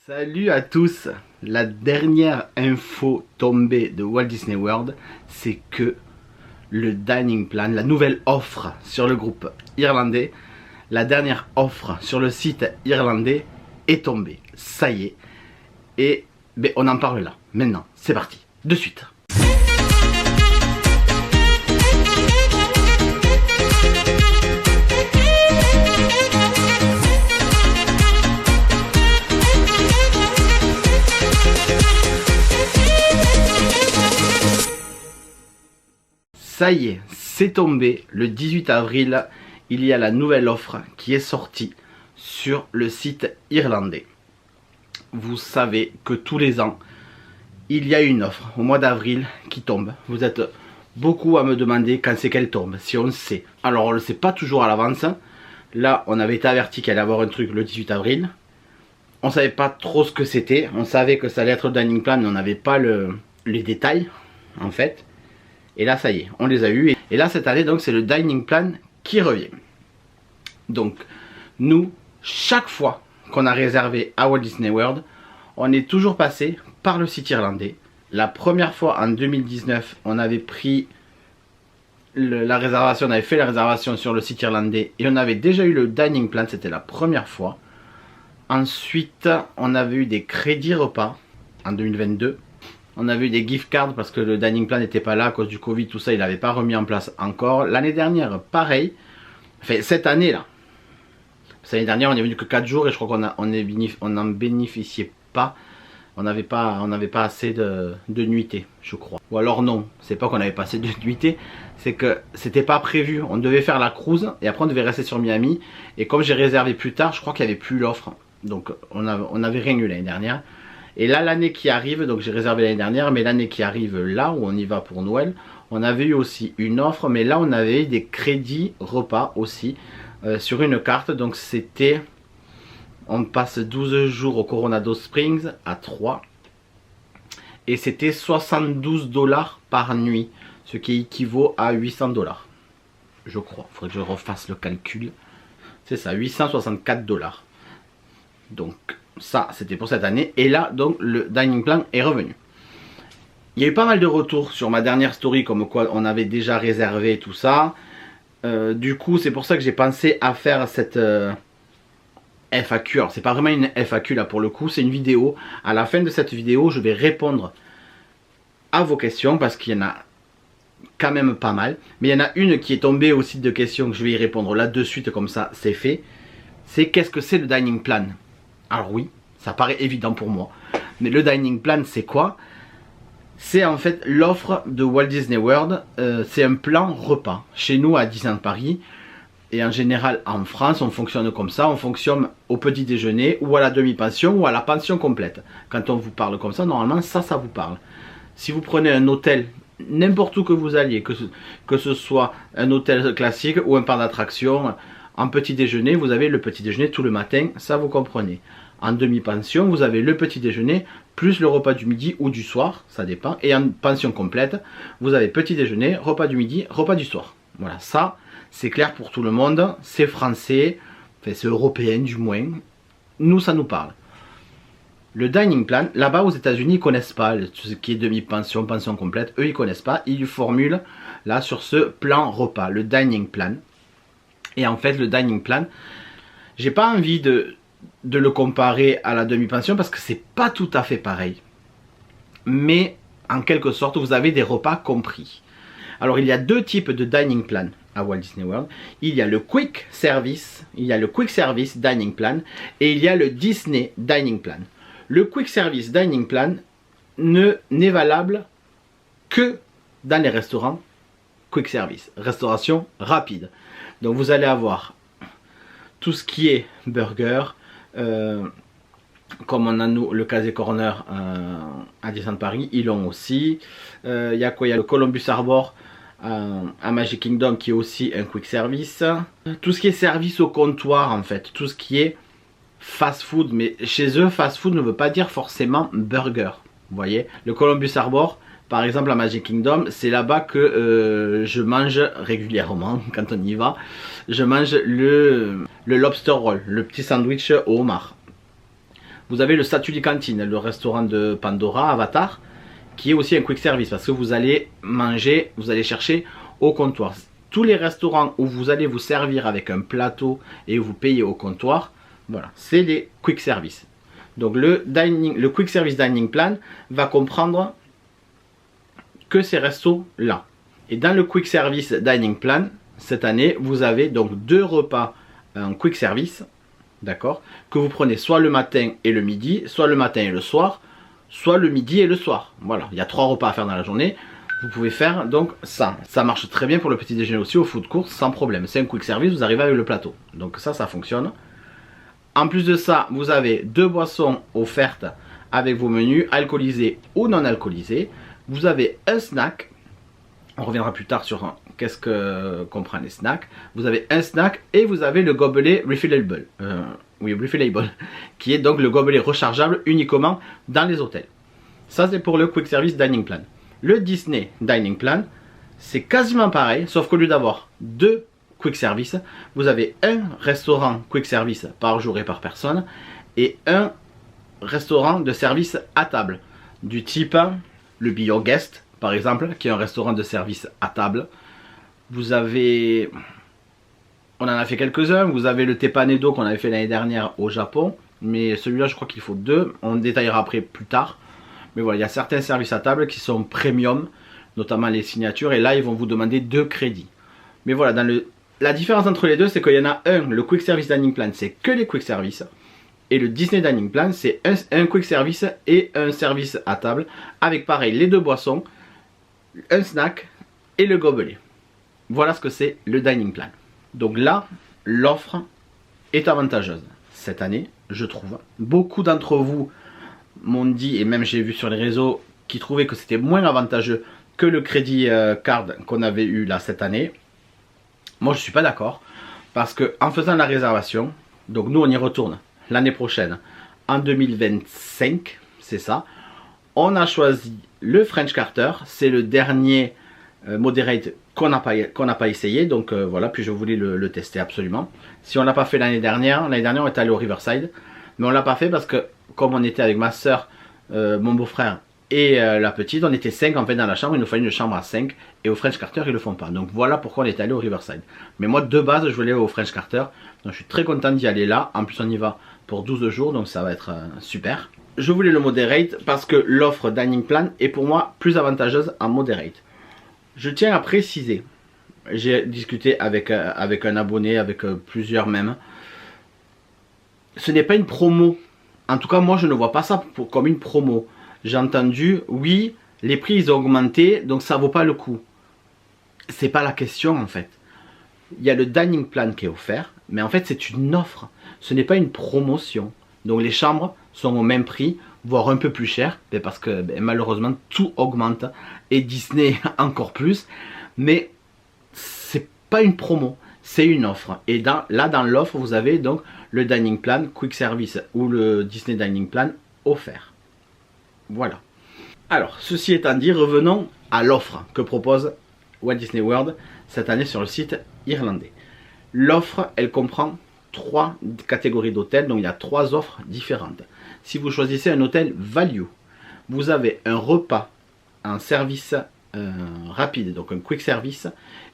Salut à tous. La dernière info tombée de Walt Disney World, c'est que le dining plan, la nouvelle offre sur le groupe irlandais, la dernière offre sur le site irlandais est tombée. Ça y est. Et on en parle là, maintenant. C'est parti, de suite. Ça y est, c'est tombé. Le 18 avril, il y a la nouvelle offre qui est sortie sur le site irlandais. Vous savez que tous les ans, il y a une offre au mois d'avril qui tombe. Vous êtes beaucoup à me demander quand c'est qu'elle tombe, si on le sait. Alors on ne le sait pas toujours à l'avance. Là, on avait été averti qu'il allait y avoir un truc le 18 avril. On ne savait pas trop ce que c'était. On savait que ça allait être le dining plan, mais on n'avait pas les détails, en fait. Et là, ça y est, on les a eus. Et là, cette année, donc, c'est le dining plan qui revient. Donc, nous, chaque fois qu'on a réservé à Walt Disney World, on est toujours passé par le site irlandais. La première fois, en 2019, on avait pris la réservation, on avait fait la réservation sur le site irlandais. Et on avait déjà eu le dining plan, c'était la première fois. Ensuite, on avait eu des crédits repas en 2022. On avait eu des gift cards parce que le dining plan n'était pas là à cause du Covid, tout ça, il n'avait pas remis en place encore. L'année dernière, pareil. Enfin, cette année là. L'année dernière, on est venu que 4 jours et je crois qu'on n'en bénéficiait pas. On n'avait pas assez de nuitées, je crois. Ou alors non, c'est pas qu'on n'avait pas assez de nuitées, c'est que c'était pas prévu. On devait faire la cruise et après on devait rester sur Miami. Et comme j'ai réservé plus tard, je crois qu'il n'y avait plus l'offre. Donc on avait rien eu l'année dernière. Et là, l'année qui arrive, donc j'ai réservé l'année dernière, mais l'année qui arrive là, où on y va pour Noël, on avait eu aussi une offre, mais là on avait eu des crédits repas aussi sur une carte. Donc c'était, on passe 12 jours au Coronado Springs à 3. Et c'était 72 $ par nuit, ce qui équivaut à 800 $. Je crois, il faudrait que je refasse le calcul. C'est ça, 864 $. Donc ça c'était pour cette année. Et là donc le dining plan est revenu. Il y a eu pas mal de retours sur ma dernière story comme quoi on avait déjà réservé tout ça. Du coup c'est pour ça que j'ai pensé à faire cette FAQ. Alors c'est pas vraiment une FAQ là pour le coup, c'est une vidéo. À la fin de cette vidéo je vais répondre à vos questions parce qu'il y en a quand même pas mal. Mais il y en a une qui est tombée au site de questions que je vais y répondre là de suite, comme ça c'est fait. C'est qu'est-ce que c'est le dining plan? Alors oui, ça paraît évident pour moi. Mais le dining plan, c'est quoi? C'est en fait l'offre de Walt Disney World. C'est un plan repas. Chez nous à Disneyland Paris, et en général en France, on fonctionne comme ça. On fonctionne au petit déjeuner, ou à la demi-pension, ou à la pension complète. Quand on vous parle comme ça, normalement, ça vous parle. Si vous prenez un hôtel, n'importe où que vous alliez, que ce soit un hôtel classique ou un parc d'attractions, en petit déjeuner, vous avez le petit déjeuner tout le matin, ça vous comprenez. En demi-pension, vous avez le petit déjeuner plus le repas du midi ou du soir, ça dépend. Et en pension complète, vous avez petit déjeuner, repas du midi, repas du soir. Voilà, ça c'est clair pour tout le monde, c'est français, enfin c'est européen du moins. Nous, ça nous parle. Le dining plan, là-bas aux États-Unis, ils connaissent pas tout ce qui est demi-pension, pension complète. Eux, ils connaissent pas. Ils formulent là sur ce plan repas, le dining plan. Et en fait, le dining plan, j'ai pas envie de le comparer à la demi-pension parce que c'est pas tout à fait pareil. Mais en quelque sorte, vous avez des repas compris. Alors, il y a deux types de dining plan à Walt Disney World. Il y a le quick service, dining plan et il y a le Disney dining plan. Le quick service dining plan n'est valable que dans les restaurants quick service, restauration rapide. Donc vous allez avoir tout ce qui est burger, comme on a nous le Casey Corner à Disneyland Paris, ils l'ont aussi. Il y a quoi? Il y a le Columbus Harbor à Magic Kingdom qui est aussi un quick service. Tout ce qui est service au comptoir en fait, tout ce qui est fast food, mais chez eux fast food ne veut pas dire forcément burger. Vous voyez, le Columbus Harbor par exemple à Magic Kingdom, c'est là-bas que je mange régulièrement quand on y va. Je mange le lobster roll, le petit sandwich au homard. Vous avez le Statue Cantine, le restaurant de Pandora, Avatar, qui est aussi un quick service parce que vous allez manger, vous allez chercher au comptoir. Tous les restaurants où vous allez vous servir avec un plateau et vous payez au comptoir, voilà, c'est des quick service. Donc le quick service dining plan va comprendre que ces restos là. Et dans le quick service dining plan, cette année, vous avez donc 2 repas en quick service, d'accord, que vous prenez soit le matin et le midi, soit le matin et le soir, soit le midi et le soir. Voilà, il y a 3 repas à faire dans la journée. Vous pouvez faire donc ça. Ça marche très bien pour le petit déjeuner aussi au food court sans problème. C'est un quick service, vous arrivez avec le plateau. Donc ça fonctionne. En plus de ça, vous avez 2 boissons offertes avec vos menus, alcoolisés ou non alcoolisés. Vous avez un snack. On reviendra plus tard sur qu'est-ce que comprennent les snacks. Vous avez un snack et vous avez le gobelet refillable. Refillable, qui est donc le gobelet rechargeable uniquement dans les hôtels. Ça c'est pour le quick service dining plan. Le Disney dining plan, c'est quasiment pareil, sauf qu'au lieu d'avoir 2 quick service, vous avez un restaurant quick service par jour et par personne et un restaurant de service à table du type le Be Your Guest par exemple, qui est un restaurant de service à table. Vous avez, on en a fait quelques-uns, vous avez le Tepanedo qu'on avait fait l'année dernière au Japon, mais celui-là je crois qu'il faut 2, on détaillera après plus tard. Mais voilà, il y a certains services à table qui sont premium, notamment les signatures, et là ils vont vous demander 2 crédits. Mais voilà, la différence entre les deux, c'est qu'il y en a un, le quick service dining plan, c'est que les quick service, et le Disney dining plan, c'est un quick service et un service à table, avec pareil les 2 boissons, un snack et le gobelet. Voilà ce que c'est le dining plan. Donc là, l'offre est avantageuse cette année, je trouve. Beaucoup d'entre vous m'ont dit, et même j'ai vu sur les réseaux, qui trouvaient que c'était moins avantageux que le crédit card qu'on avait eu là cette année. Moi je suis pas d'accord, parce que en faisant la réservation, donc nous on y retourne l'année prochaine, en 2025, c'est ça, on a choisi le French Carter, c'est le dernier moderate qu'on n'a pas essayé, donc voilà, puis je voulais le tester absolument. Si on l'a pas fait l'année dernière on était allé au Riverside, mais on l'a pas fait parce que comme on était avec ma soeur, mon beau-frère et la petite, on était 5 en fait dans la chambre, il nous fallait une chambre à 5 et au French Carter ils le font pas, donc voilà pourquoi on est allé au Riverside. Mais moi de base je voulais aller au French Carter, donc je suis très content d'y aller là, en plus on y va pour 12 jours, donc ça va être super. Je voulais le moderate parce que l'offre dining plan est pour moi plus avantageuse en moderate. Je tiens à préciser, j'ai discuté avec un abonné, avec plusieurs même, ce n'est pas une promo. En tout cas moi je ne vois pas ça comme une promo. J'ai entendu, oui, les prix ils ont augmenté, donc ça vaut pas le coup. C'est pas la question en fait. Il y a le dining plan qui est offert, mais en fait c'est une offre. Ce n'est pas une promotion. Donc les chambres sont au même prix, voire un peu plus cher, parce que malheureusement tout augmente, et Disney encore plus. Mais c'est pas une promo, c'est une offre. Et là dans l'offre vous avez donc le dining plan quick service ou le Disney dining plan offert. Voilà. Alors ceci étant dit, revenons à l'offre que propose Walt Disney World cette année sur le site irlandais. L'offre elle comprend 3 catégories d'hôtels, donc il y a 3 offres différentes. Si vous choisissez un hôtel value, vous avez un repas en service rapide, donc un quick service,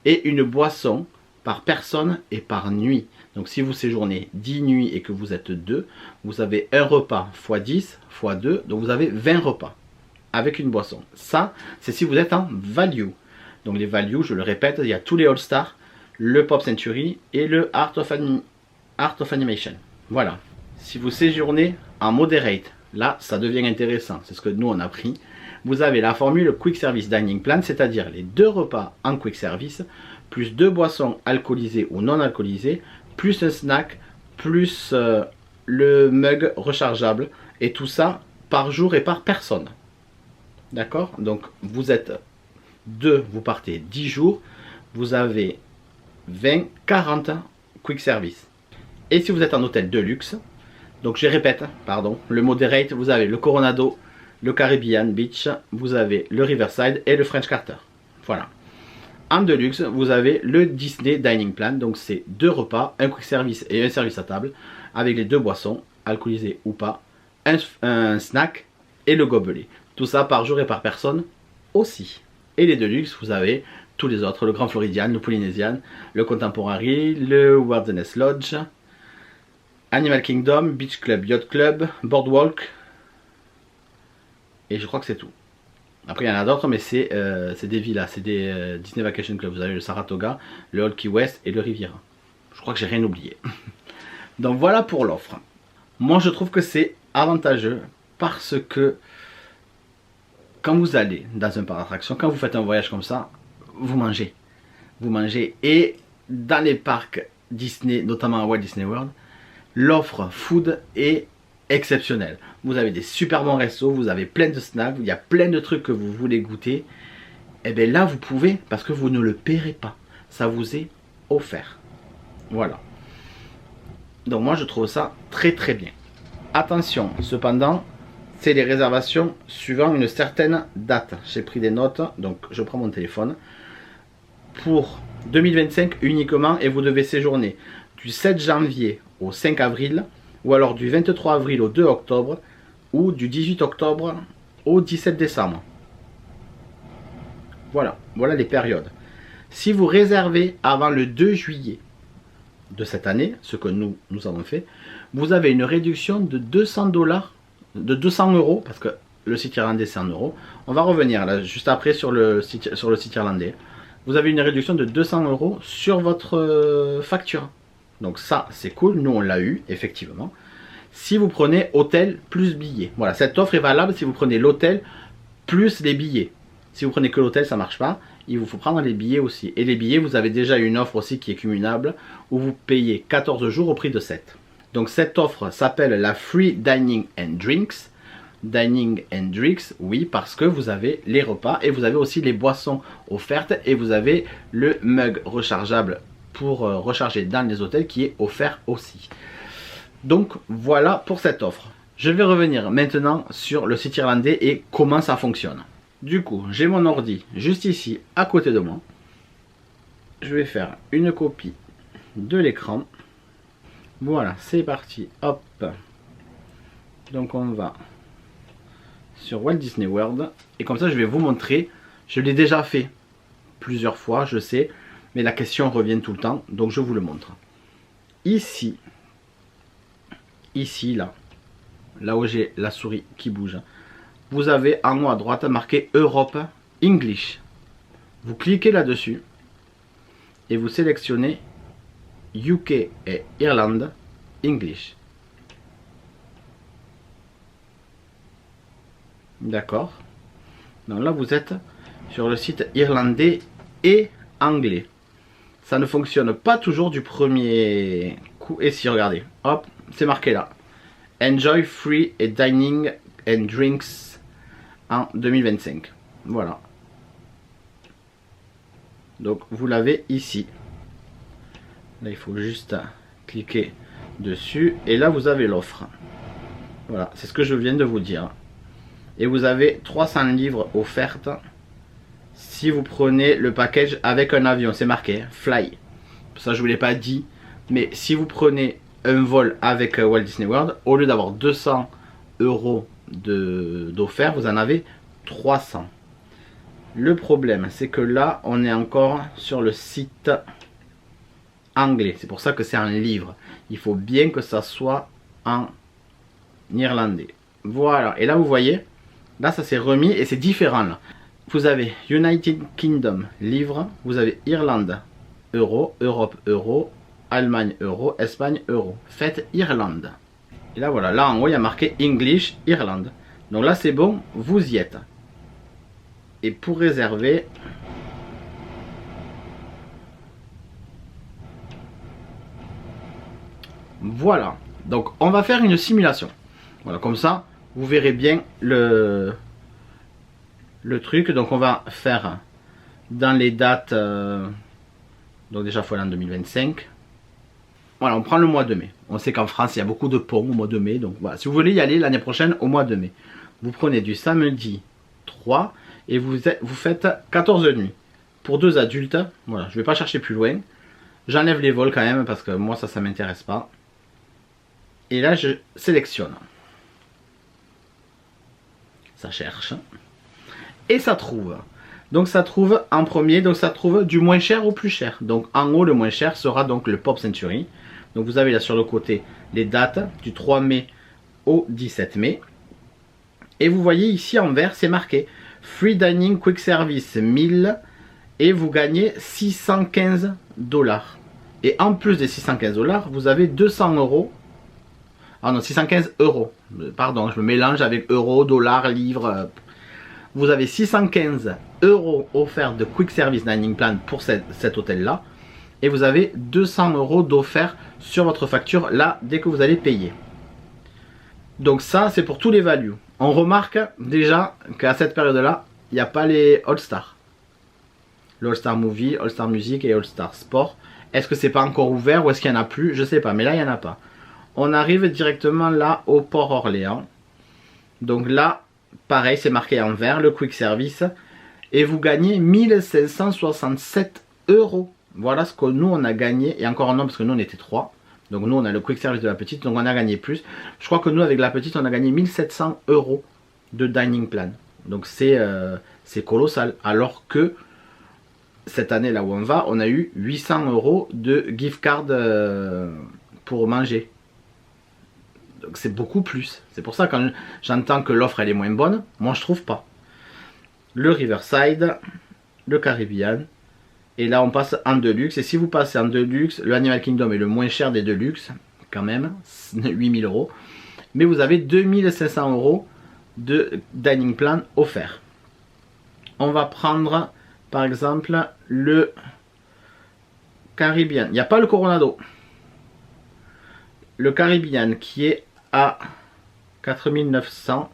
et une boisson par personne et par nuit. Donc si vous séjournez 10 nuits et que vous êtes 2, vous avez un repas x 10 x 2, donc vous avez 20 repas avec une boisson. Ça, c'est si vous êtes en value. Donc les values, je le répète, il y a tous les All-Stars, le Pop Century et le Art of Animation. Voilà. Si vous séjournez en moderate, là ça devient intéressant, c'est ce que nous on a pris. Vous avez la formule Quick Service Dining Plan, c'est-à-dire les 2 repas en quick service, plus 2 boissons alcoolisées ou non alcoolisées, plus un snack, plus le mug rechargeable, et tout ça par jour et par personne. D'accord? Donc vous êtes 2, vous partez 10 jours, vous avez 20, 40 quick service. Et si vous êtes en hôtel de luxe, donc je répète, pardon, le moderate, vous avez le Coronado, le Caribbean Beach, vous avez le Riverside et le French Carter. Voilà. En deluxe, vous avez le Disney Dining Plan, donc c'est 2 repas, un quick service et un service à table, avec les 2 boissons, alcoolisées ou pas, un snack et le gobelet. Tout ça par jour et par personne aussi. Et les Deluxe, vous avez tous les autres, le Grand Floridian, le Polynesian, le Contemporary, le Wilderness Lodge, Animal Kingdom, Beach Club, Yacht Club, Boardwalk, et je crois que c'est tout. Après il y en a d'autres, mais c'est des villas, c'est des Disney Vacation Club. Vous avez le Saratoga, le Old Key West et le Riviera. Je crois que j'ai rien oublié. Donc voilà pour l'offre. Moi je trouve que c'est avantageux parce que quand vous allez dans un parc d'attractions, quand vous faites un voyage comme ça, vous mangez. Vous mangez. Et dans les parcs Disney, notamment à Walt Disney World, l'offre food est exceptionnelle. Vous avez des super bons restos, vous avez plein de snacks, il y a plein de trucs que vous voulez goûter. Et bien là, vous pouvez, parce que vous ne le paierez pas. Ça vous est offert. Voilà. Donc moi, je trouve ça très très bien. Attention, cependant, c'est les réservations suivant une certaine date. J'ai pris des notes, donc je prends mon téléphone. Pour 2025 uniquement, et vous devez séjourner du 7 janvier au 5 avril, ou alors du 23 avril au 2 octobre, ou du 18 octobre au 17 décembre. Voilà, voilà les périodes. Si vous réservez avant le 2 juillet de cette année, ce que nous avons fait, vous avez une réduction de 200 $, de 200 €, parce que le site irlandais c'est en euros. On va revenir là juste après sur le site irlandais. Vous avez une réduction de 200 € sur votre facture. Donc ça c'est cool, nous on l'a eu effectivement. Si vous prenez hôtel plus billets. Voilà, cette offre est valable si vous prenez l'hôtel plus les billets. Si vous prenez que l'hôtel, ça ne marche pas. Il vous faut prendre les billets aussi. Et les billets, vous avez déjà une offre aussi qui est cumulable où vous payez 14 jours au prix de 7. Donc cette offre s'appelle la Free Dining and Drinks. Dining and Drinks, oui, parce que vous avez les repas et vous avez aussi les boissons offertes et vous avez le mug rechargeable pour recharger dans les hôtels qui est offert aussi. Donc voilà pour cette offre. Je vais revenir maintenant sur le site irlandais et comment ça fonctionne. Du coup, j'ai mon ordi juste ici à côté de moi. Je vais faire une copie de l'écran. Voilà, c'est parti. Hop. Donc on va sur Walt Disney World. Et comme ça, je vais vous montrer. Je l'ai déjà fait plusieurs fois, je sais. Mais la question revient tout le temps. Donc je vous le montre. Ici, là où j'ai la souris qui bouge, vous avez en haut à droite marqué Europe English. Vous cliquez là-dessus et vous sélectionnez UK et Irlande English. D'accord. Donc là vous êtes sur le site irlandais et anglais. Ça ne fonctionne pas toujours du premier coup. Et si, regardez, hop, c'est marqué là. Enjoy free et dining and drinks en 2025. Voilà. Donc vous l'avez ici. Là il faut juste cliquer dessus et là vous avez l'offre. Voilà, c'est ce que je viens de vous dire. Et vous avez 300 livres offertes si vous prenez le package avec un avion. C'est marqué Fly. Ça je vous l'ai pas dit, mais si vous prenez un vol avec Walt Disney World, au lieu d'avoir 200 € d'offert, vous en avez 300. Le problème c'est que là on est encore sur le site anglais, c'est pour ça que c'est un livre. Il faut bien que ça soit en irlandais. Voilà, et là vous voyez, là ça s'est remis et c'est différent là. Vous avez United Kingdom livre, vous avez Irlande euro, Europe euro, Allemagne euro, Espagne euro. Faites Irlande. Et là voilà, là en haut il y a marqué English Irlande. Donc là c'est bon, vous y êtes. Et pour réserver, voilà. Donc on va faire une simulation. Voilà, comme ça vous verrez bien le truc. Donc on va faire dans les dates. Donc déjà faut aller en 2025. Voilà, on prend le mois de mai. On sait qu'en France il y a beaucoup de ponts au mois de mai. Donc voilà, si vous voulez y aller l'année prochaine au mois de mai, vous prenez du samedi 3 et vous faites 14 nuits. Pour 2 adultes, voilà, je ne vais pas chercher plus loin. J'enlève les vols quand même parce que moi ça m'intéresse pas. Et là je sélectionne. ça cherche, et ça trouve. Donc ça trouve en premier, donc ça trouve du moins cher au plus cher. Donc en haut, le moins cher sera donc le Pop Century. Donc vous avez là sur le côté les dates du 3 mai au 17 mai. Et vous voyez ici en vert, c'est marqué Free Dining Quick Service 1000 et vous gagnez 615 $. Et en plus des 615 $, vous avez 200 €. Ah non, 615 €. Pardon, je me mélange avec euros, dollars, livres. Vous avez 615 € offerts de Quick Service Dining Plan pour cet hôtel-là. Et vous avez 200 € d'offert sur votre facture là, dès que vous allez payer. Donc ça, c'est pour tous les values. On remarque déjà qu'à cette période-là, il n'y a pas les All-Star. Le All-Star Movie, All-Star Music et All-Star Sport. Est-ce que c'est pas encore ouvert ou est-ce qu'il n'y en a plus? Je sais pas, mais là, il n'y en a pas. On arrive directement là au Port Orléans. Donc là, pareil, c'est marqué en vert, le Quick Service. Et vous gagnez 1567 €. Voilà ce que nous, on a gagné. Et encore un nom, parce que nous, on était 3. Donc nous, on a le Quick Service de la petite, donc on a gagné plus. Je crois que nous, avec la petite, on a gagné 1700 € de Dining Plan. Donc c'est colossal. Alors que cette année, là où on va, on a eu 800 € de gift card pour manger. Donc c'est beaucoup plus. C'est pour ça que quand j'entends que l'offre, elle est moins bonne, moi, je trouve pas. Le Riverside, le Caribbean. Et là, on passe en Deluxe. Et si vous passez en Deluxe, le Animal Kingdom est le moins cher des Deluxe, quand même, 8000 €. Mais vous avez 2500 € de Dining Plan offert. On va prendre, par exemple, le Caribbean. Il n'y a pas le Coronado. Le Caribbean qui est à 4900.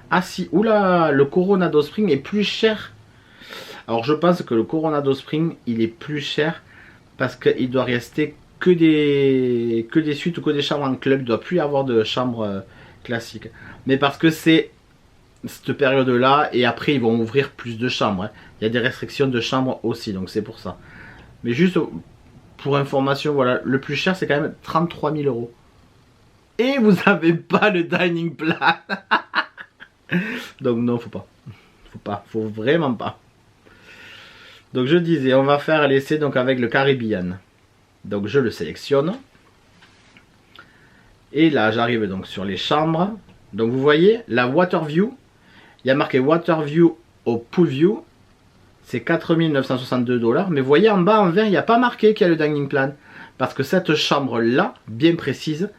Ah si, oula, le Coronado Spring est plus cher. Alors je pense que le Coronado Spring, il est plus cher parce qu'il doit rester que des suites ou que des chambres en club. Il ne doit plus y avoir de chambres classiques. Mais parce que c'est cette période-là et après ils vont ouvrir plus de chambres. Il y a des restrictions de chambres aussi, donc c'est pour ça. Mais juste pour information, voilà, le plus cher c'est quand même 33 000 €. Et vous n'avez pas le Dining Plan. Donc non, faut pas, faut vraiment pas. Donc je disais, on va faire l'essai donc avec le Caribbean. Donc je le sélectionne. Et là j'arrive donc sur les chambres. Donc vous voyez la Waterview. Il y a marqué Waterview au Pool View. C'est 4962 $. Mais vous voyez en bas en vert, il n'y a pas marqué qu'il y a le Dining Plan. Parce que cette chambre là, bien précise,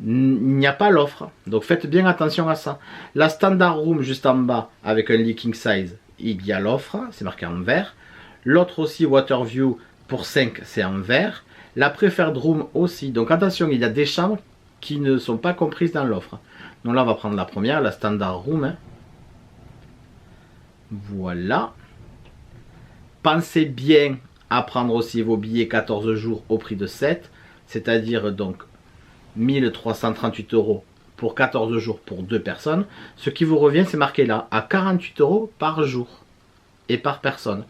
il n'y a pas l'offre. Donc faites bien attention à ça. La Standard Room juste en bas avec un lit king size, il y a l'offre. C'est marqué en vert. L'autre aussi, Waterview pour 5, c'est en vert. La Preferred Room aussi. Donc attention, il y a des chambres qui ne sont pas comprises dans l'offre. Donc là, on va prendre la première, la Standard Room. Hein. Voilà. Pensez bien à prendre aussi vos billets 14 jours au prix de 7. C'est-à-dire donc 1338 € pour 14 jours pour 2 personnes. Ce qui vous revient, c'est marqué là, à 48 € par jour et par personne.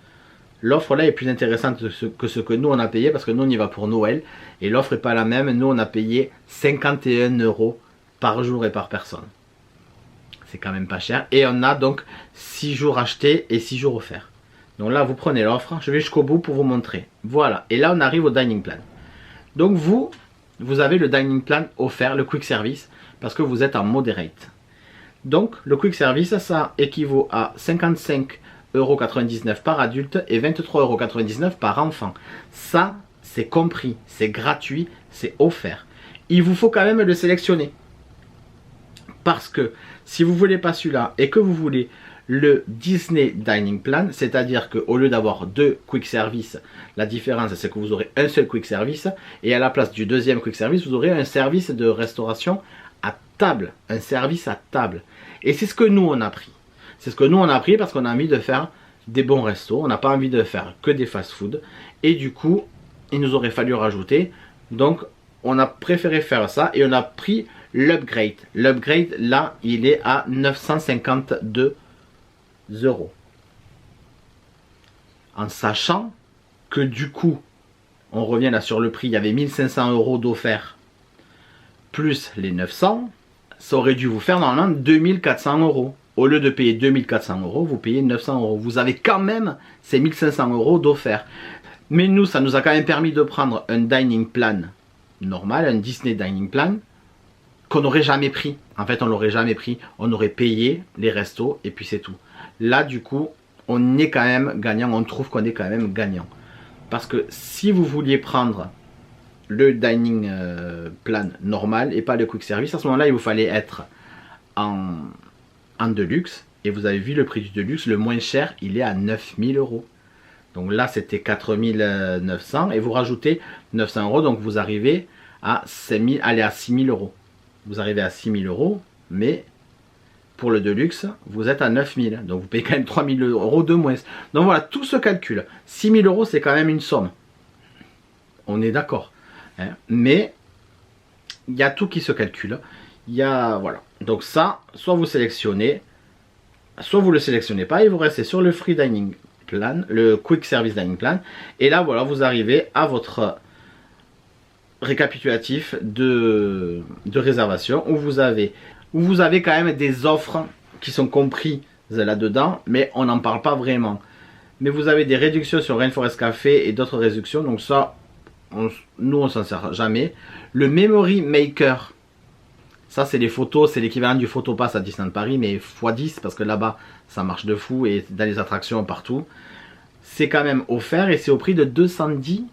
L'offre là est plus intéressante que ce que nous on a payé parce que nous on y va pour Noël et l'offre n'est pas la même. Nous on a payé 51 € par jour et par personne. C'est quand même pas cher. Et on a donc 6 jours achetés et 6 jours offerts. Donc là vous prenez l'offre, je vais jusqu'au bout pour vous montrer. Voilà, et là on arrive au Dining Plan. Donc vous avez le Dining Plan offert, le Quick Service, parce que vous êtes en Moderate. Donc le Quick Service, ça équivaut à 55,99 € par adulte et 23,99 € par enfant. Ça, c'est compris, c'est gratuit, c'est offert. Il vous faut quand même le sélectionner. Parce que si vous ne voulez pas celui-là et que vous voulez le Disney Dining Plan, c'est-à-dire qu'au lieu d'avoir 2 Quick Service, la différence c'est que vous aurez un seul Quick Service et à la place du deuxième Quick Service, vous aurez un service de restauration à table, un service à table. Et c'est ce que nous on a pris. C'est ce que nous on a pris parce qu'on a envie de faire des bons restos, on n'a pas envie de faire que des fast-food. Et du coup, il nous aurait fallu rajouter. Donc, on a préféré faire ça et on a pris l'upgrade. L'upgrade, là, il est à 952 €. En sachant que du coup, on revient là sur le prix, il y avait 1500 € d'offert plus les 900. Ça aurait dû vous faire normalement 2400 € au lieu de payer 2400 €, vous payez 900 €. Vous avez quand même ces 1500 € d'offert. Mais nous, ça nous a quand même permis de prendre un dining plan normal, un Disney dining plan, qu'on n'aurait jamais pris. En fait, on l'aurait jamais pris. On aurait payé les restos et puis c'est tout. Là, du coup, on est quand même gagnant. On trouve qu'on est quand même gagnant. Parce que si vous vouliez prendre le dining plan normal et pas le quick service, à ce moment-là, il vous fallait être en deluxe. Et vous avez vu le prix du deluxe, le moins cher, il est à 9000 €. Donc là, c'était 4900 et vous rajoutez 900 €. Donc vous arrivez à 5000, allez à 6000 €. Vous arrivez à 6000 €, mais pour le Deluxe, vous êtes à 9000. Donc vous payez quand même 3000 € de moins. Donc voilà, tout se calcule. 6000 €, c'est quand même une somme. On est d'accord. Hein, mais il y a tout qui se calcule. Il y a, voilà. Donc ça, soit vous sélectionnez, soit vous ne le sélectionnez pas et vous restez sur le Free Dining Plan, le Quick Service Dining Plan. Et là, voilà, vous arrivez à votre récapitulatif de réservation où vous avez quand même des offres qui sont comprises là-dedans, mais on n'en parle pas vraiment. Mais vous avez des réductions sur Rainforest Café et d'autres réductions, donc ça, nous on s'en sert jamais. Le Memory Maker, ça c'est les photos, c'est l'équivalent du Photopass à Disneyland Paris, mais x10 parce que là-bas ça marche de fou et dans les attractions partout. C'est quand même offert et c'est au prix de 210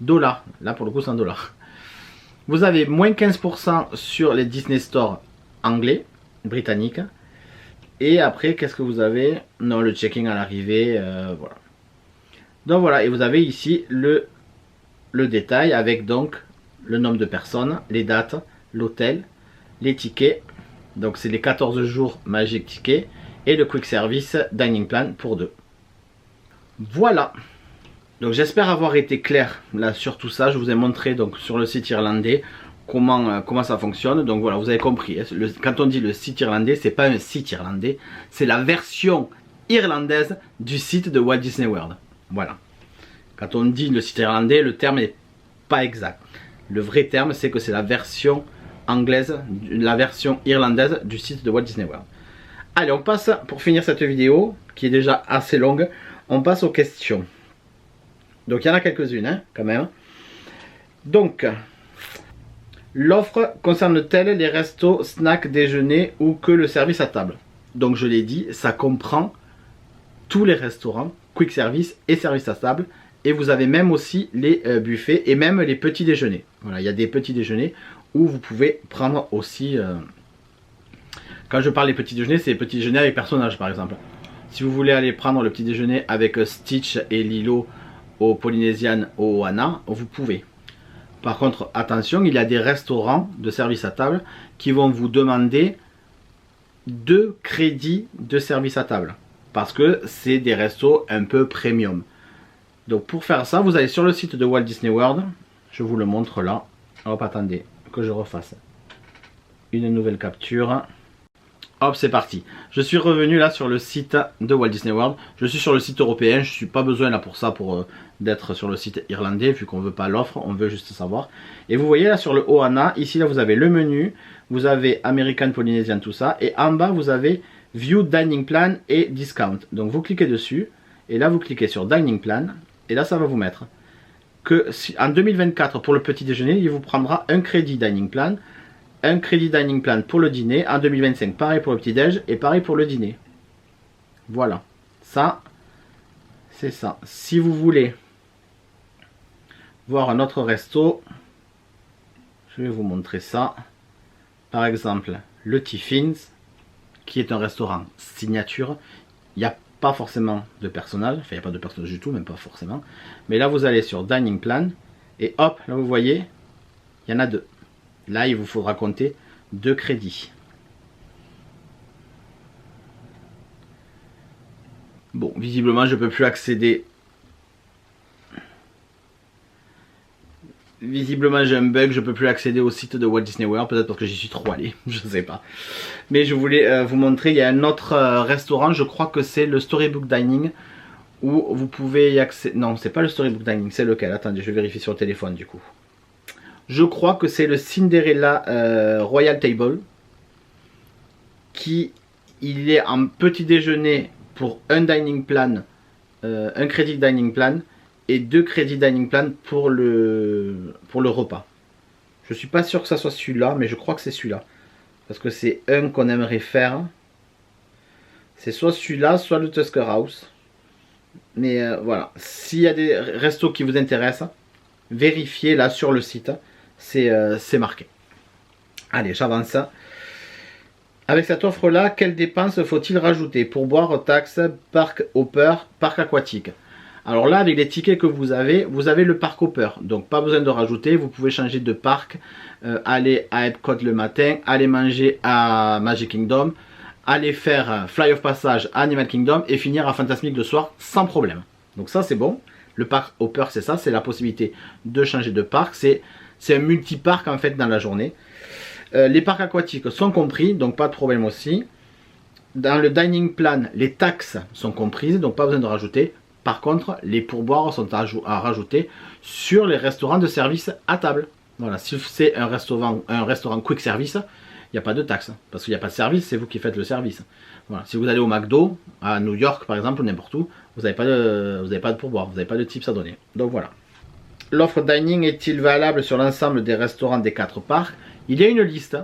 $. Là pour le coup 100 $. Vous avez moins 15% sur les Disney Store anglais, britanniques. Et après qu'est-ce que vous avez? Non, le checking à l'arrivée, voilà. Donc voilà, et vous avez ici le détail avec donc le nombre de personnes, les dates, l'hôtel, les tickets. Donc c'est les 14 jours Magic Ticket et le Quick Service Dining Plan pour 2. Voilà. Donc j'espère avoir été clair là sur tout ça. Je vous ai montré donc sur le site irlandais comment ça fonctionne. Donc voilà, vous avez compris. Quand on dit le site irlandais, c'est pas un site irlandais, c'est la version irlandaise du site de Walt Disney World. Voilà. Quand on dit le site irlandais, le terme n'est pas exact. Le vrai terme, c'est que c'est la version anglaise, la version irlandaise du site de Walt Disney World. Allez, on passe, pour finir cette vidéo, qui est déjà assez longue, on passe aux questions. Donc il y en a quelques-unes, hein, quand même. Donc, l'offre concerne-t-elle les restos, snacks, déjeuner ou que le service à table? Donc je l'ai dit, ça comprend tous les restaurants, quick service et service à table. Et vous avez même aussi les buffets et même les petits déjeuners. Voilà, il y a des petits déjeuners où vous pouvez prendre aussi... Quand je parle des petits déjeuners, c'est les petits déjeuners avec personnages par exemple. Si vous voulez aller prendre le petit déjeuner avec Stitch et Lilo au Polynesian, au Ohana, vous pouvez. Par contre, attention, il y a des restaurants de service à table qui vont vous demander 2 crédits de service à table. Parce que c'est des restos un peu premium. Donc pour faire ça, vous allez sur le site de Walt Disney World. Je vous le montre là. Hop, attendez que je refasse une nouvelle capture. Hop, c'est parti. Je suis revenu là sur le site de Walt Disney World. Je suis sur le site européen. Je suis pas besoin là pour ça, d'être sur le site irlandais, vu qu'on veut pas l'offre, on veut juste savoir. Et vous voyez là sur le Ohana, ici là vous avez le menu, vous avez American, Polynesian, tout ça. Et en bas vous avez View Dining Plan et Discount. Donc vous cliquez dessus. Et là vous cliquez sur Dining Plan. Et là ça va vous mettre que en 2024 pour le petit déjeuner, il vous prendra un crédit Dining Plan. Un crédit dining plan pour le dîner. En 2025, pareil pour le petit déj et pareil pour le dîner. Voilà. Ça, c'est ça. Si vous voulez voir un autre resto, je vais vous montrer ça. Par exemple, le Tiffins, qui est un restaurant signature. Il n'y a pas forcément de personnage. Enfin, il n'y a pas de personnage du tout, même pas forcément. Mais là, vous allez sur Dining Plan. Et hop, là, vous voyez, il y en a 2. Là, il vous faudra compter 2 crédits. Bon, visiblement, je ne peux plus accéder. Visiblement, j'ai un bug, je ne peux plus accéder au site de Walt Disney World. Peut-être parce que j'y suis trop allé, je ne sais pas. Mais je voulais vous montrer, il y a un autre restaurant, je crois que c'est le Storybook Dining. Où vous pouvez y accéder. Non, c'est pas le Storybook Dining, c'est lequel? Attendez, je vais vérifier sur le téléphone du coup. Je crois que c'est le Cinderella Royal Table qui il est en petit déjeuner pour un dining plan, un crédit dining plan et 2 crédits dining plan pour le repas. Je suis pas sûr que ça soit celui-là, mais je crois que c'est celui-là. Parce que c'est un qu'on aimerait faire. C'est soit celui-là, soit le Tusker House. Mais voilà, s'il y a des restos qui vous intéressent, vérifiez là sur le site, c'est marqué. Allez, j'avance. Avec cette offre-là, quelles dépenses faut-il rajouter? Pourboire, taxes, parc hopper, parc aquatique. Alors là, avec les tickets que vous avez le parc hopper. Donc pas besoin de rajouter, vous pouvez changer de parc, aller à Epcot le matin, aller manger à Magic Kingdom, aller faire Fly of Passage à Animal Kingdom et finir à Fantasmic le soir sans problème. Donc ça c'est bon. Le parc hopper c'est ça, c'est la possibilité de changer de parc. C'est un multi-parc en fait dans la journée. Les parcs aquatiques sont compris, donc pas de problème aussi. Dans le dining plan, les taxes sont comprises, donc pas besoin de rajouter. Par contre, les pourboires sont à rajouter sur les restaurants de service à table. Voilà, si c'est un restaurant quick service, il n'y a pas de taxe. Parce qu'il n'y a pas de service, c'est vous qui faites le service. Voilà. Si vous allez au McDo, à New York par exemple, ou n'importe où, vous n'avez pas de pourboire, vous n'avez pas de tips à donner. Donc voilà. L'offre dining est-il valable sur l'ensemble des restaurants des 4 parcs? Il y a une liste.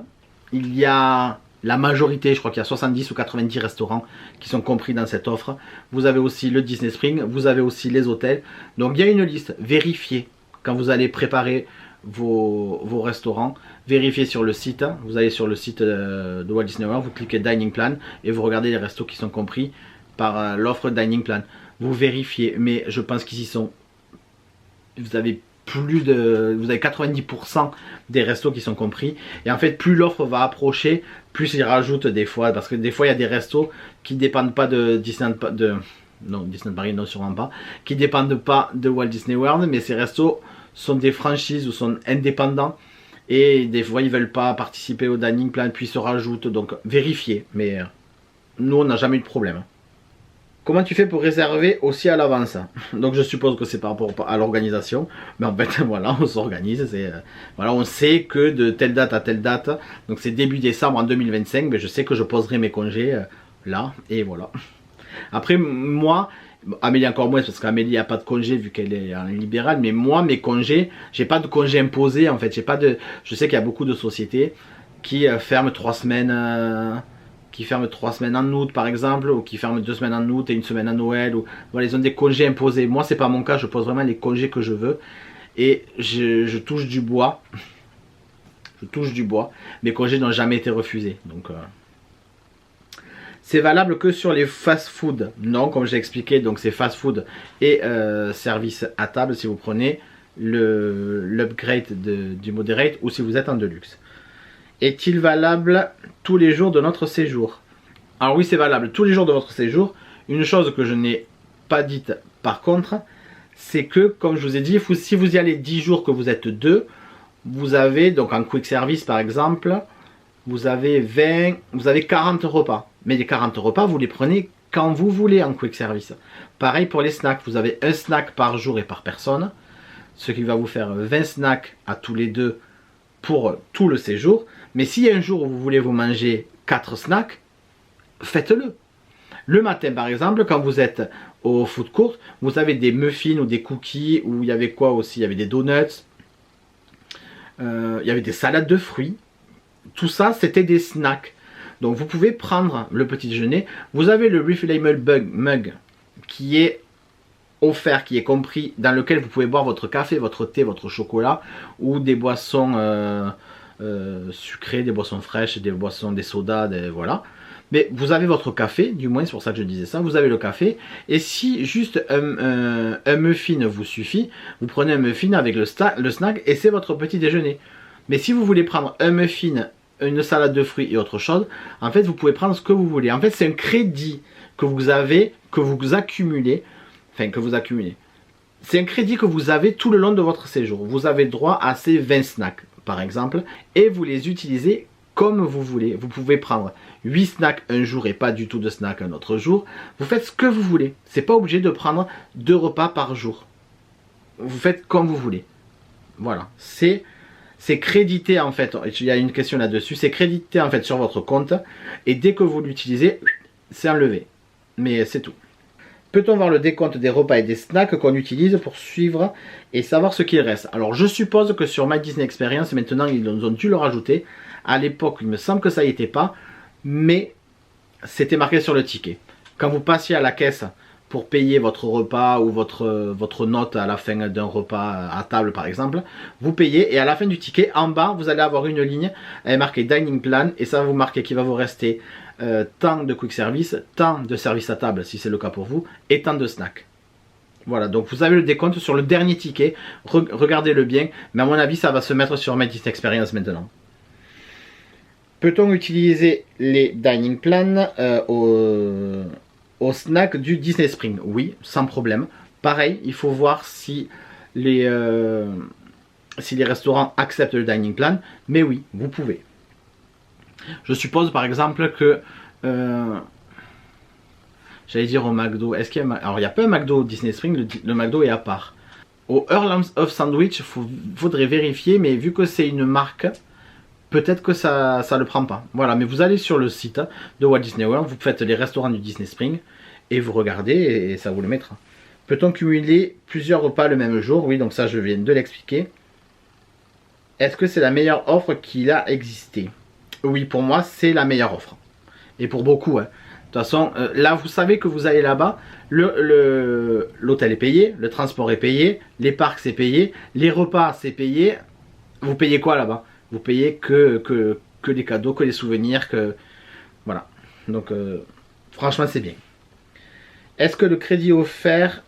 Il y a la majorité, je crois qu'il y a 70 ou 90 restaurants qui sont compris dans cette offre. Vous avez aussi le Disney Spring, vous avez aussi les hôtels. Donc il y a une liste. Vérifiez quand vous allez préparer vos restaurants. Vérifiez sur le site. Vous allez sur le site de Walt Disney World, vous cliquez Dining Plan et vous regardez les restos qui sont compris par l'offre Dining Plan. Vous vérifiez, mais je pense qu'ici vous avez 90% des restos qui sont compris. Et en fait, plus l'offre va approcher, plus ils rajoutent des fois. Parce que des fois, il y a des restos qui ne dépendent pas de Disneyland, Disneyland Paris, non, sûrement pas. Qui ne dépendent pas de Walt Disney World, mais ces restos sont des franchises ou sont indépendants. Et des fois, ils ne veulent pas participer au dining plan, puis ils se rajoutent. Donc, vérifiez. Mais nous, on n'a jamais eu de problème. Comment tu fais pour réserver aussi à l'avance? Donc je suppose que c'est par rapport à l'organisation. Mais en fait, voilà, on s'organise. Voilà, on sait que de telle date à telle date, donc c'est début décembre en 2025, mais je sais que je poserai mes congés là, et voilà. Après, moi, Amélie encore moins, parce qu'Amélie n'a pas de congé vu qu'elle est en libéral, mais moi, mes congés, j'ai pas de congés imposés en fait. Je sais qu'il y a beaucoup de sociétés qui ferment 3 semaines... qui ferment 3 semaines en août par exemple, ou qui ferment 2 semaines en août et 1 semaine à Noël, ou voilà, ils ont des congés imposés. Moi c'est pas mon cas, je pose vraiment les congés que je veux et je touche du bois. Je touche du bois. Mes congés n'ont jamais été refusés. Donc c'est valable que sur les fast-food. Non, comme j'ai expliqué, donc c'est fast-food et service à table si vous prenez l'upgrade du moderate ou si vous êtes en deluxe. Est-il valable tous les jours de notre séjour? Alors oui, c'est valable tous les jours de votre séjour. Une chose que je n'ai pas dite par contre, c'est que, comme je vous ai dit, si vous y allez 10 jours que vous êtes 2, vous avez, donc en quick service par exemple, vous avez 40 repas. Mais les 40 repas, vous les prenez quand vous voulez en quick service. Pareil pour les snacks, vous avez un snack par jour et par personne, ce qui va vous faire 20 snacks à tous les deux pour tout le séjour. Mais si un jour vous voulez vous manger 4 snacks, faites-le. Le matin par exemple, quand vous êtes au food court, vous avez des muffins ou des cookies, ou il y avait quoi aussi? Il y avait des donuts, il y avait des salades de fruits. Tout ça, c'était des snacks. Donc vous pouvez prendre le petit déjeuner. Vous avez le refillable mug qui est offert, qui est compris, dans lequel vous pouvez boire votre café, votre thé, votre chocolat, ou des boissons sucrées, des boissons fraîches, des boissons, des sodas, voilà. Mais vous avez votre café, du moins c'est pour ça que je disais ça, vous avez le café, et si juste un muffin vous suffit, vous prenez un muffin avec le snack, et c'est votre petit déjeuner. Mais si vous voulez prendre un muffin, une salade de fruits et autre chose, en fait vous pouvez prendre ce que vous voulez. En fait c'est un crédit que vous avez, que vous accumulez, c'est un crédit que vous avez tout le long de votre séjour. Vous avez droit à ces 20 snacks par exemple, et vous les utilisez comme vous voulez. Vous pouvez prendre 8 snacks un jour et pas du tout de snacks un autre jour. Vous faites ce que vous voulez. C'est pas obligé de prendre 2 repas par jour. Vous faites comme vous voulez. Voilà, c'est c'est crédité en fait, il y a une question là-dessus, c'est crédité en fait sur votre compte et dès que vous l'utilisez, c'est enlevé. Mais c'est tout. Peut-on voir le décompte des repas et des snacks qu'on utilise pour suivre et savoir ce qu'il reste? Alors je suppose que sur My Disney Experience, maintenant ils ont dû le rajouter. À l'époque, il me semble que ça n'y était pas, mais c'était marqué sur le ticket. Quand vous passiez à la caisse pour payer votre repas ou votre note à la fin d'un repas à table par exemple, vous payez et à la fin du ticket, en bas, vous allez avoir une ligne marquée Dining Plan et ça va vous marquer qu'il va vous rester tant de quick service, tant de service à table si c'est le cas pour vous et tant de snacks. Voilà, donc vous avez le décompte sur le dernier ticket, regardez-le bien, mais à mon avis ça va se mettre sur My Disney Experience maintenant. Peut-on utiliser les Dining Plans au snack du Disney Spring? Oui, sans problème. Pareil, il faut voir si les restaurants acceptent le dining plan. Mais oui, vous pouvez. Je suppose par exemple que... j'allais dire au McDo. Est-ce qu'il y a alors il n'y a pas un McDo au Disney Spring, le McDo est à part. Au Earl of Sandwich, faudrait vérifier, mais vu que c'est une marque... Peut-être que ça le prend pas. Voilà, mais vous allez sur le site de Walt Disney World, vous faites les restaurants du Disney Spring et vous regardez et ça vous le mettra. Peut-on cumuler plusieurs repas le même jour? Oui, donc ça je viens de l'expliquer. Est-ce que c'est la meilleure offre qu'il a existé? Oui, pour moi c'est la meilleure offre. Et pour beaucoup, hein. De toute façon, là vous savez que vous allez là-bas, l'hôtel est payé, le transport est payé, les parcs c'est payé, les repas c'est payé. Vous payez quoi là-bas? Vous payez que les cadeaux, que les souvenirs, que... Voilà. Donc, franchement, c'est bien. Est-ce que le crédit offert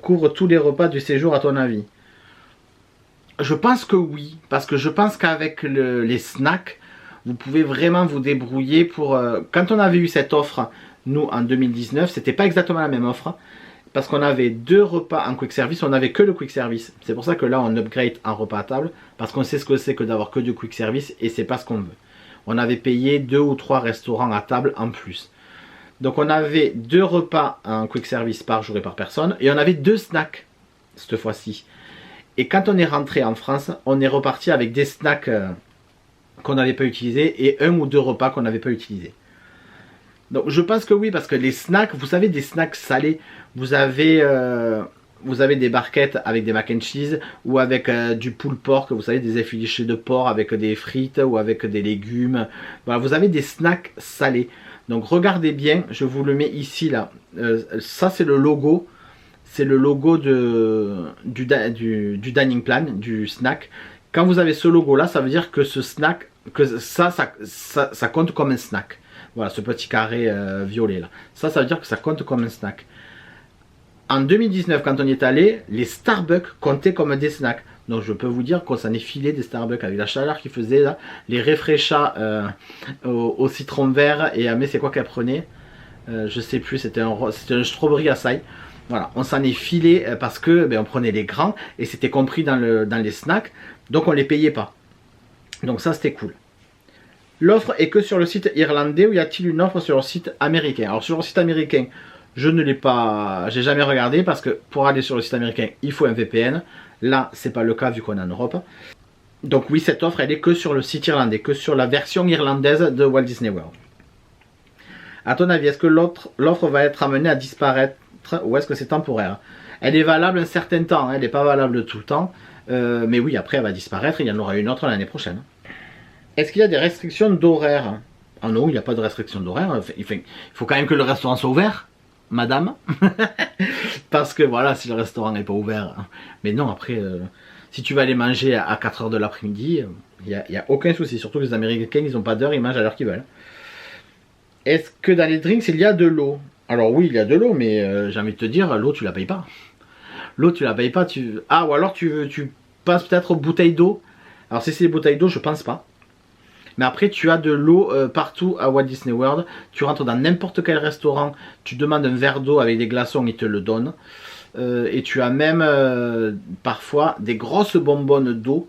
couvre tous les repas du séjour, à ton avis? Je pense que oui. Parce que je pense qu'avec les snacks, vous pouvez vraiment vous débrouiller pour... Quand on avait eu cette offre, nous, en 2019, c'était pas exactement la même offre. Parce qu'on avait 2 repas en quick service, on n'avait que le quick service. C'est pour ça que là on upgrade en repas à table, parce qu'on sait ce que c'est que d'avoir que du quick service et c'est pas ce qu'on veut. On avait payé 2 ou 3 restaurants à table en plus. Donc on avait 2 repas en quick service par jour et par personne, et on avait 2 snacks cette fois-ci. Et quand on est rentré en France, on est reparti avec des snacks qu'on n'avait pas utilisés et 1 ou 2 repas qu'on n'avait pas utilisés. Donc je pense que oui, parce que les snacks, vous savez, des snacks salés, vous avez des barquettes avec des mac and cheese ou avec du pulled pork, vous savez, des effilochés de porc avec des frites ou avec des légumes. Voilà, vous avez des snacks salés. Donc regardez bien, je vous le mets ici là. Ça c'est le logo. C'est le logo du dining plan, du snack. Quand vous avez ce logo là, ça veut dire que ce snack, que ça compte comme un snack. Voilà, ce petit carré violet là. Ça veut dire que ça compte comme un snack. En 2019, quand on y est allé, les Starbucks comptaient comme des snacks. Donc je peux vous dire qu'on s'en est filé des Starbucks avec la chaleur qu'il faisait là. Les refreshas au citron vert et mais c'est quoi qu'elle prenait? Je sais plus, c'était un strawberry açaï. Voilà, on s'en est filé parce que on prenait les grands et c'était compris dans les snacks. Donc on les payait pas. Donc ça c'était cool. L'offre est que sur le site irlandais ou y a-t-il une offre sur le site américain? Alors sur le site américain, je ne l'ai pas, j'ai jamais regardé parce que pour aller sur le site américain, il faut un VPN. Là, c'est pas le cas vu qu'on est en Europe. Donc oui, cette offre, elle est que sur le site irlandais, que sur la version irlandaise de Walt Disney World. À ton avis, est-ce que l'offre va être amenée à disparaître ou est-ce que c'est temporaire? Elle est valable un certain temps, hein, elle n'est pas valable tout le temps. Mais oui, après, elle va disparaître, il y en aura une autre l'année prochaine. Est-ce qu'il y a des restrictions d'horaire? Ah non, il n'y a pas de restriction d'horaire. Il faut quand même que le restaurant soit ouvert, madame. Parce que voilà, si le restaurant n'est pas ouvert. Mais non, après, si tu vas aller manger à 4 h de l'après-midi, il n'y a aucun souci. Surtout que les Américains, ils n'ont pas d'heure, ils mangent à l'heure qu'ils veulent. Est-ce que dans les drinks, il y a de l'eau? Alors oui, il y a de l'eau, mais j'ai envie de te dire, l'eau, tu la payes pas. L'eau, tu la payes pas. Ah, ou alors tu passes peut-être aux bouteilles d'eau. Alors si c'est des bouteilles d'eau, je pense pas. Mais après, tu as de l'eau partout à Walt Disney World. Tu rentres dans n'importe quel restaurant, tu demandes un verre d'eau avec des glaçons, ils te le donnent. Et tu as même parfois des grosses bonbonnes d'eau.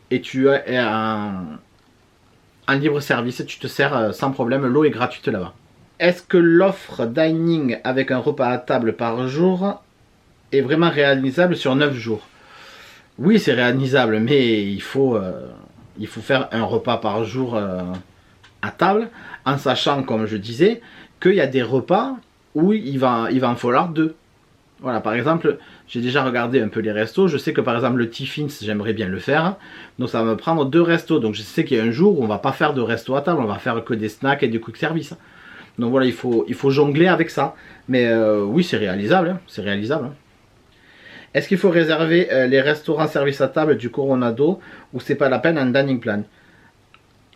Et tu as un libre service, tu te sers sans problème, l'eau est gratuite là-bas. Est-ce que l'offre dining avec un repas à table par jour est vraiment réalisable sur 9 jours? Oui, c'est réalisable, mais il faut Il faut faire un repas par jour à table, en sachant, comme je disais, qu'il y a des repas où il va en falloir 2. Voilà, par exemple, j'ai déjà regardé un peu les restos. Je sais que par exemple le Tiffins, j'aimerais bien le faire. Donc ça va me prendre 2 restos. Donc je sais qu'il y a un jour où on va pas faire de resto à table, on va faire que des snacks et du quick service. Donc voilà, il faut jongler avec ça. Mais oui, c'est réalisable. Hein, c'est réalisable. Hein. Est-ce qu'il faut réserver les restaurants service à table du Coronado ou c'est pas la peine un dining plan?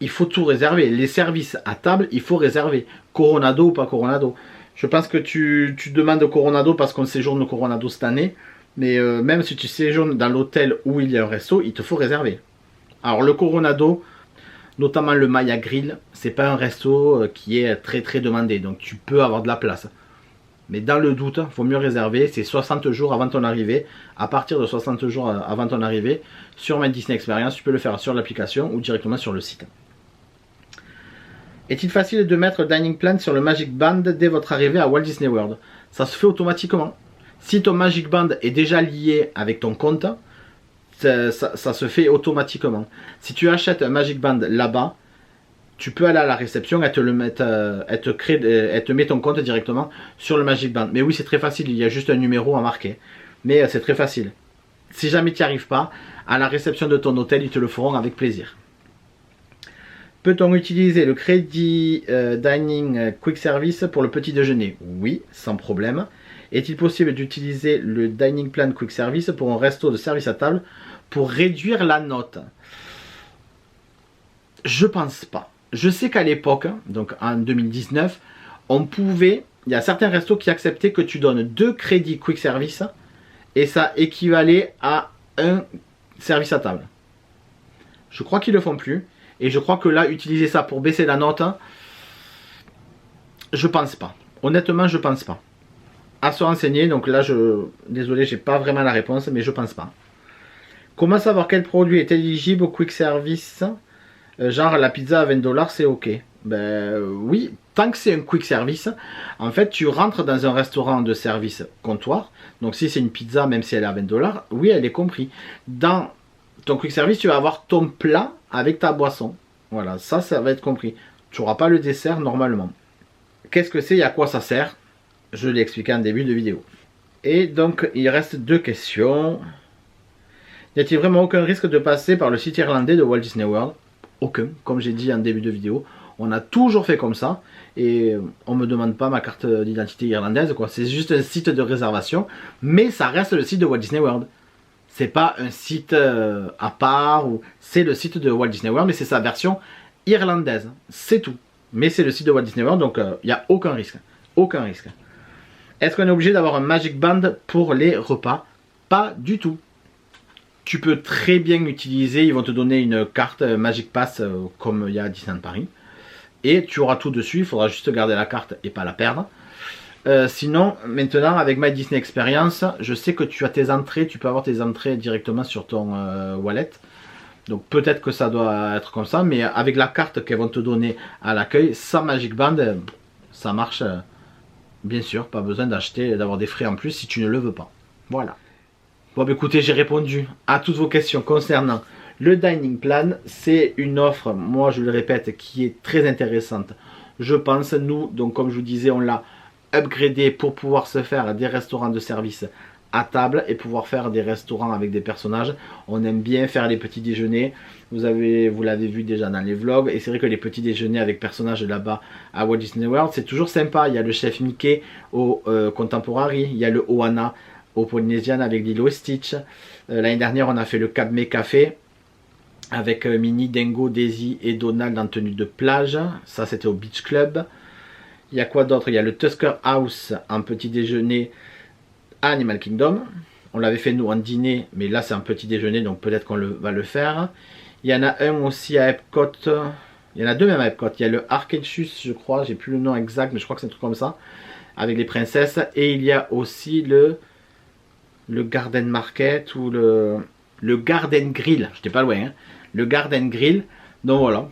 Il faut tout réserver. Les services à table, il faut réserver. Coronado ou pas Coronado. Je pense que tu demandes Coronado parce qu'on séjourne au Coronado cette année. Mais même si tu séjournes dans l'hôtel où il y a un resto, il te faut réserver. Alors le Coronado, notamment le Maya Grill, c'est pas un resto qui est très très demandé. Donc tu peux avoir de la place. Mais dans le doute, il faut mieux réserver. C'est 60 jours avant ton arrivée. À partir de 60 jours avant ton arrivée, sur My Disney Experience, tu peux le faire sur l'application ou directement sur le site. Est-il facile de mettre Dining Plan sur le Magic Band dès votre arrivée à Walt Disney World? Ça se fait automatiquement. Si ton Magic Band est déjà lié avec ton compte, ça se fait automatiquement. Si tu achètes un Magic Band là-bas, tu peux aller à la réception, elle te met ton compte directement sur le Magic Band. Mais oui, c'est très facile, il y a juste un numéro à marquer. Mais c'est très facile. Si jamais tu n'y arrives pas, à la réception de ton hôtel, ils te le feront avec plaisir. Peut-on utiliser le crédit Dining Quick Service pour le petit déjeuner? Oui, sans problème. Est-il possible d'utiliser le Dining Plan Quick Service pour un resto de service à table pour réduire la note? Je pense pas. Je sais qu'à l'époque, donc en 2019, il y a certains restos qui acceptaient que tu donnes 2 crédits Quick Service et ça équivalait à un service à table. Je crois qu'ils le font plus. Et je crois que là, utiliser ça pour baisser la note, je pense pas. Honnêtement, je pense pas. À se renseigner, donc là, désolé, j'ai pas vraiment la réponse, mais je pense pas. Comment savoir quel produit est éligible au quick service? Genre la pizza à 20 $, c'est ok. Ben oui, tant que c'est un quick service, en fait, tu rentres dans un restaurant de service comptoir. Donc si c'est une pizza, même si elle est à 20 $, oui, elle est compris. Dans ton quick service, tu vas avoir ton plat avec ta boisson. Voilà, ça va être compris. Tu n'auras pas le dessert normalement. Qu'est-ce que c'est et à quoi ça sert? Je l'ai expliqué en début de vidéo. Et donc, il reste 2 questions. N'y a-t-il vraiment aucun risque de passer par le site irlandais de Walt Disney World? Aucun, comme j'ai dit en début de vidéo. On a toujours fait comme ça. Et on ne me demande pas ma carte d'identité irlandaise, quoi. C'est juste un site de réservation. Mais ça reste le site de Walt Disney World. C'est pas un site à part, c'est le site de Walt Disney World, mais c'est sa version irlandaise. C'est tout. Mais c'est le site de Walt Disney World, donc il n'y a aucun risque. Aucun risque. Est-ce qu'on est obligé d'avoir un Magic Band pour les repas? Pas du tout. Tu peux très bien l'utiliser, ils vont te donner une carte Magic Pass comme il y a à Disneyland Paris. Et tu auras tout dessus, il faudra juste garder la carte et pas la perdre. Sinon, maintenant, avec My Disney Experience, je sais que tu as tes entrées, tu peux avoir tes entrées directement sur ton wallet. Donc peut-être que ça doit être comme ça, mais avec la carte qu'elles vont te donner à l'accueil, sans Magic Band, ça marche bien sûr. Pas besoin d'avoir des frais en plus si tu ne le veux pas. Voilà. Bon, bah, écoutez, j'ai répondu à toutes vos questions concernant le Dining Plan. C'est une offre, moi je le répète, qui est très intéressante. Je pense, nous, donc comme je vous disais, on l'a upgradé pour pouvoir se faire des restaurants de service à table et pouvoir faire des restaurants avec des personnages. On aime bien faire les petits déjeuners. Vous l'avez vu déjà dans les vlogs. Et c'est vrai que les petits déjeuners avec personnages là-bas à Walt Disney World, c'est toujours sympa. Il y a le chef Mickey au Contemporary. Il y a le Ohana au Polynesian avec Lilo et Stitch. L'année dernière, on a fait le Cabmé Café avec Minnie, Dingo, Daisy et Donald en tenue de plage. Ça, c'était au Beach Club. Il y a quoi d'autre? Il y a le Tusker House en petit déjeuner à Animal Kingdom. On l'avait fait nous en dîner, mais là c'est un petit déjeuner, donc peut-être qu'on va le faire. Il y en a un aussi à Epcot. Il y en a 2 même à Epcot. Il y a le Arcadius, je crois, j'ai plus le nom exact, mais je crois que c'est un truc comme ça, avec les princesses. Et il y a aussi le Garden Market ou le Garden Grill. J'étais pas loin, hein. Le Garden Grill. Donc voilà,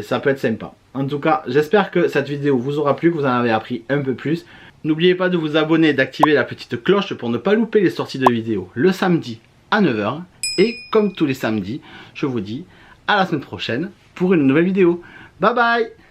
ça peut être sympa. En tout cas, j'espère que cette vidéo vous aura plu, que vous en avez appris un peu plus. N'oubliez pas de vous abonner et d'activer la petite cloche pour ne pas louper les sorties de vidéos le samedi à 9 h. Et comme tous les samedis, je vous dis à la semaine prochaine pour une nouvelle vidéo. Bye bye.